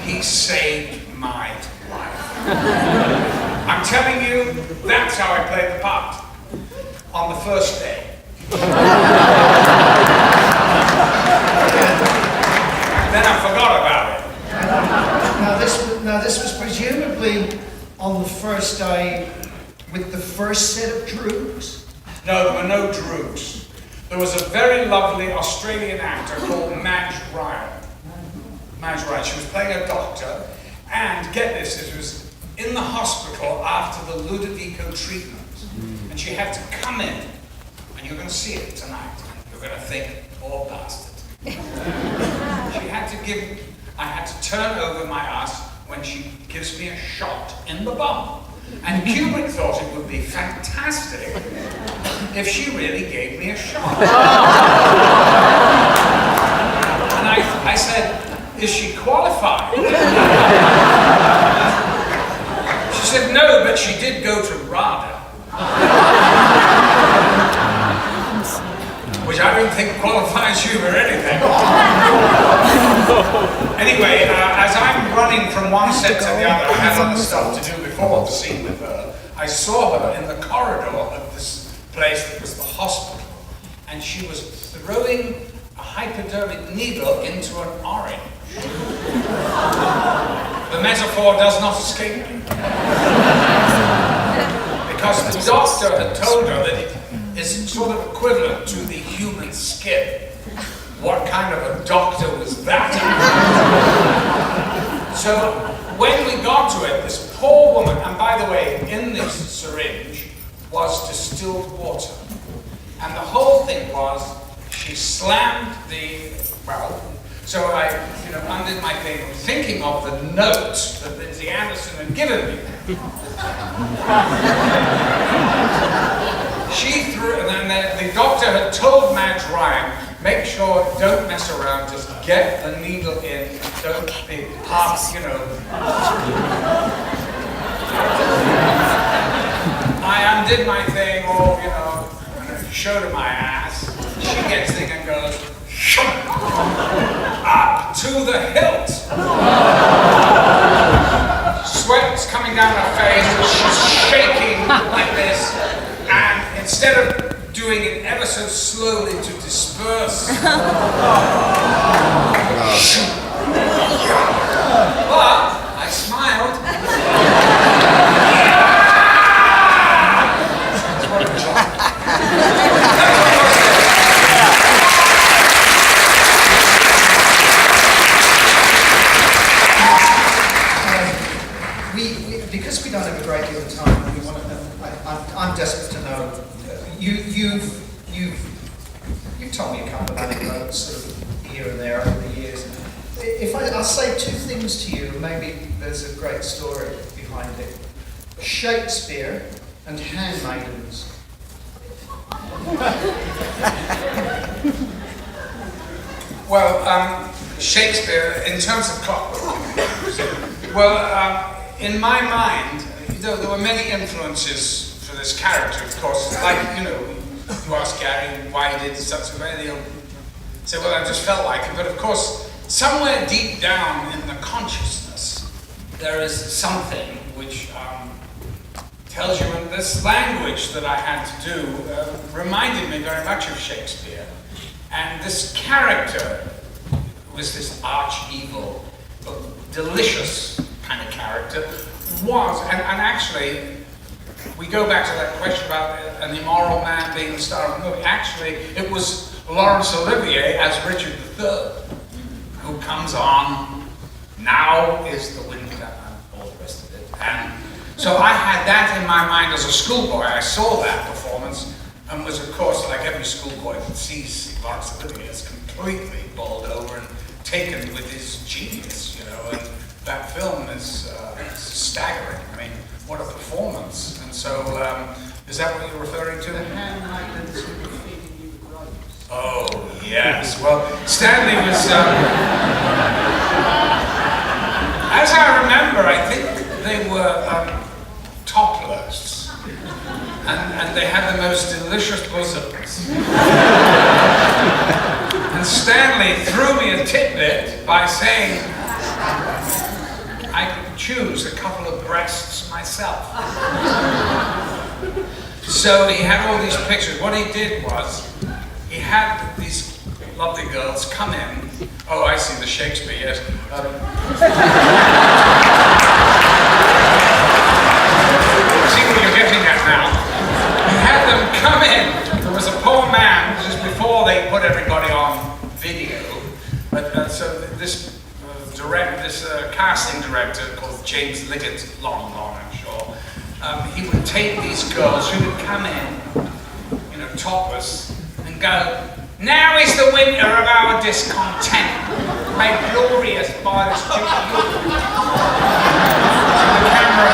He saved my life. I'm telling you, that's how I played the part. On the first day. Then I forgot about it. Now this was presumably on the first day with the first set of droogs? No, there were no droogs. There was a very lovely Australian actor called Madge Ryan. Madge Ryan, she was playing a doctor, and get this, it was in the hospital after the Ludovico treatment. And she had to come in, and you're going to see it tonight. You're going to think, poor bastard. I had to turn over my ass when she gives me a shot in the bum. And Kubrick thought it would be fantastic if she really gave me a shot. And I said, is she qualified? She said, no, but she did go to RADA. Which I don't think qualifies you for anything. Anyway, as I'm running from one set to the other, I had other stuff to do before the scene with her. I saw her in the corridor of this place that was the hospital, and she was throwing a hypodermic needle into an orange. The metaphor does not escape me. Because the doctor had told her that it is sort of equivalent to the human skin. What kind of a doctor was that? So when we got to it, this poor woman, and by the way, in this syringe was distilled water. And the whole thing was, she slammed the, so I undid my thing, thinking of the note that Lindsay Anderson had given me. She threw, and then the doctor had told Madge Ryan, make sure, don't mess around, just get the needle in, don't be half, I undid my thing, and I showed her my ass. She gets the thing and goes, up to the hilt. Sweat's coming down her face, she's shaking like this, and instead of doing it ever so slowly to disperse, but I smiled. That's what it was. Because we don't have a great deal of time, we want to. I'm desperate to know. You've told me a couple of anecdotes sort of here and there over the years. If I'll say two things to you, maybe there's a great story behind it. Shakespeare and handmaidens. Well, Shakespeare, in terms of Clockwork, in my mind, there were many influences for this character, of course. Like, you ask Gary why he did such a way, he'll say, well, I just felt like it. But of course, somewhere deep down in the consciousness, there is something which tells you, and this language that I had to do reminded me very much of Shakespeare. And this character was this arch-evil, delicious kind of character, and actually, we go back to that question about an immoral man being the star of the movie. Actually, it was Laurence Olivier as Richard III, who comes on, now is the winter, and all the rest of it. And so I had that in my mind as a schoolboy. I saw that performance, and was, of course, like every schoolboy that sees Laurence Olivier, is completely bowled over and taken with his genius, and that film is staggering. I mean, what a performance. And so, is that what you're referring to? The handmaidens who were feeding you the grapes. Oh, yes. Well, Stanley was, as I remember, I think they were topless. And they had the most delicious bosoms. And And Stanley threw me a tidbit by saying I could choose a couple of breasts myself. So he had all these pictures. What he did was, he had these lovely girls come in. Oh, I see the Shakespeare, yes. See what you're getting at now. He had them come in. There was a poor man, this is before they put everybody on video. But so this casting director called James Liggett, long, I'm sure, he would take these girls who would come in, topless, and go, "Now is the winter of our discontent, made glorious by this the camera.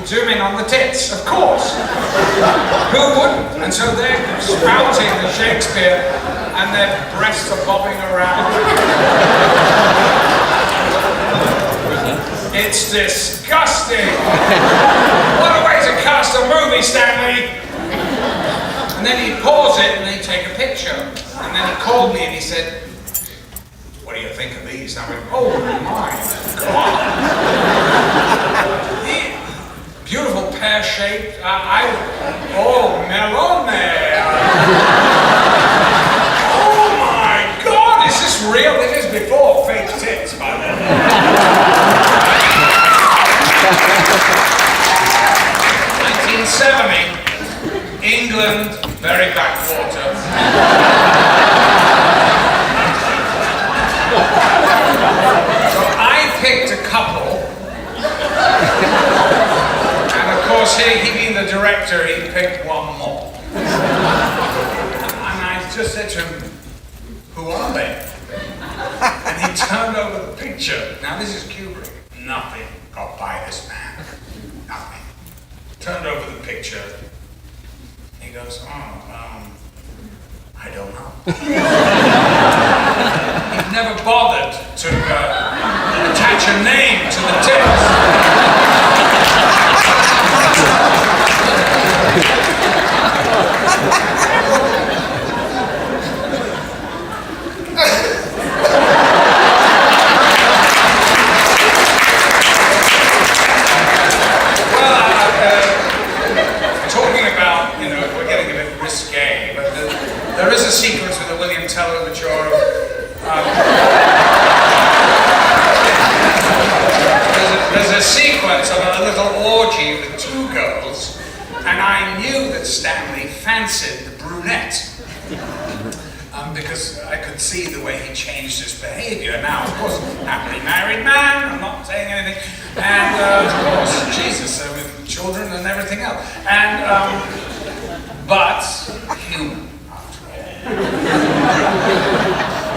Zoom in on the tits, of course. Who wouldn't? And so they're spouting the Shakespeare, and their breasts are bobbing around. It's disgusting. What a way to cast a movie, Stanley. And then he'd pause it and he'd take a picture. And then he called me and he said, "What do you think of these?" And I went, "Oh my God." Beautiful pear-shaped. Melone. Oh my God, is this real? This is before fake tits, by the way. 1970, England, very backwater. So I picked a couple. Of course, he being the director, he picked one more. And I just said to him, "Who are they?" And he turned over the picture. Now this is Kubrick. Nothing got by this man. Nothing. Turned over the picture. He goes, I don't know. He'd never bothered to attach a name to the tits. Talking about, we're getting a bit risque, but there is a sequence with the William Tell overture. There's a sequence of a little orgy with two girls, and I knew that Stanley fancied the brunette. Because I could see the way he changed his behavior. Now, of course, happily married man, I'm not saying anything. And, of course, Jesus, with children and everything else. And, but human, after all.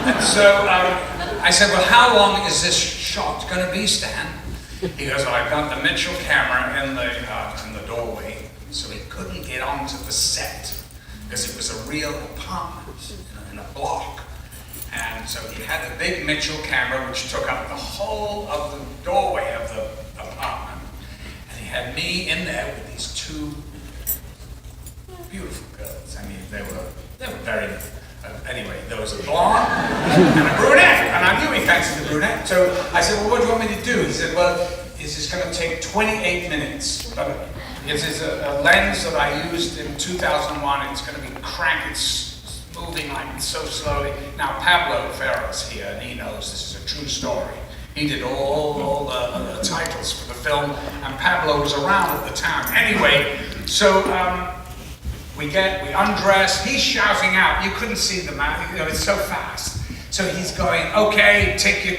And so, I said, "Well, how long is this shot going to be, Stan?" He goes, "Well, I've got the Mitchell camera in the doorway, so he couldn't get onto the set, because it was a real apartment in a block. And so he had the big Mitchell camera, which took up the whole of the doorway of the apartment. And he had me in there with these two beautiful girls. I mean, they were very, anyway, there was a blonde and a brunette. And I knew he fancied the brunette. So I said, "Well, what do you want me to do?" He said, "Well, this is going to take 28 minutes. But this is a lens that I used in 2001. It's going to be cranked. It's moving like so slowly." Now, Pablo Ferrer's here, and he knows this is a true story. He did all the titles for the film, and Pablo was around at the time. Anyway, so we undress. He's shouting out. You couldn't see the man. It's so fast. So he's going, "Okay, take your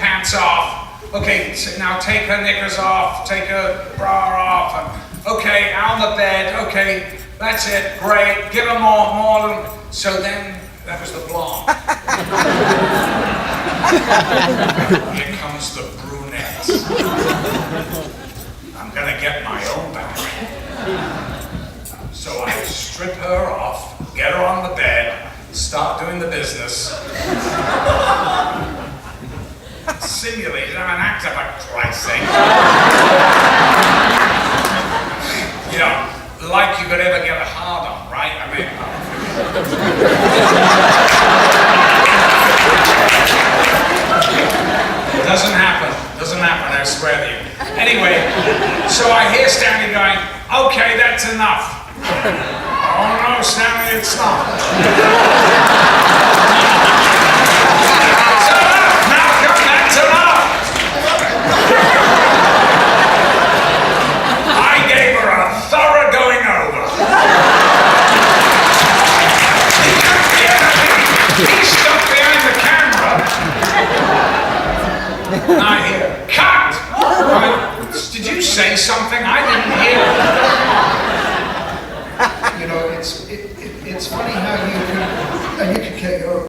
pants off. Okay, so now take her knickers off. Take her bra off. And, okay, on the bed. Okay, that's it. Great. Give her more than." So then, that was the blonde. Here comes the brunette. I'm gonna get my own back. So I strip her off, get her on the bed, start doing the business. Simulate. I'm an actor, for Christ's sake. like you could ever get a hard on, right? I mean, doesn't happen, I swear to you. Anyway, so I hear Stanley going, okay, that's enough. Oh no, Stanley, it's not. That's enough, Malcolm, that's enough. I gave her a thorough going over. He stuck behind the camera. I hear, cut! Did you say something? I didn't hear. You know, it's funny how you